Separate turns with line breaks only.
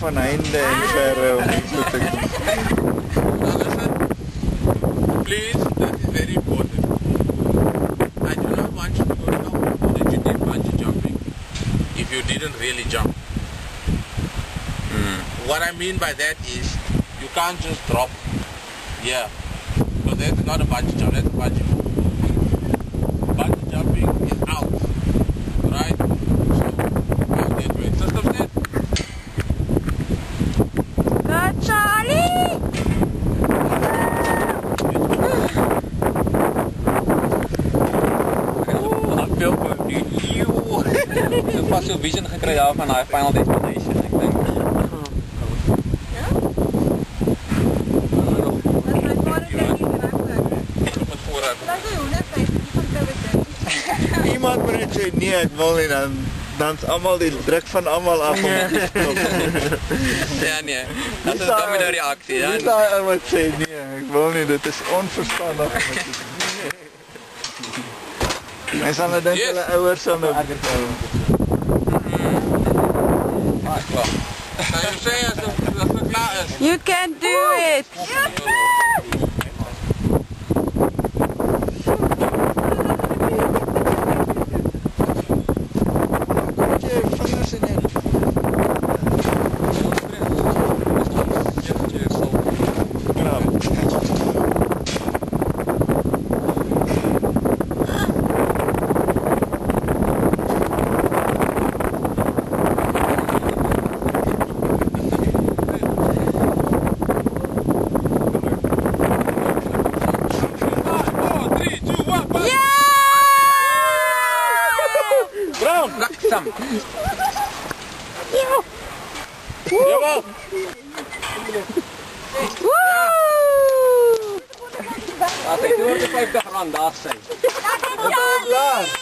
van heinde en verre om iets te doen.
Now listen, please, that is very important. I do not want you to go down that you did bungee jumping if you didn't really jump. What I mean by that is you can't just drop. Yeah. Because that's not a bungee jump, that's a bungee move. Bungee jumping is out. Right? So, out that way. System set?
Good, Charlie!
Ek wil van die ek pas so vision gekry daar van daai Final Destination, ek dink.
Iemand moet net sê, nee, ek wil nie, dan is allemaal die druk van allemaal af om te stop.
Ja nee, dat is domino reaksie.
Wie is daar ou wat sê, nee, ek wil nie, dit is onverstandig. Mens sal nou dink, hulle ouers sal nou agter.
Klaar. Nou jy sê as het klaar is.
You can do it!
Sam.
Jawel.
Laat ek oor die 50 rand daar sê.
Charlie!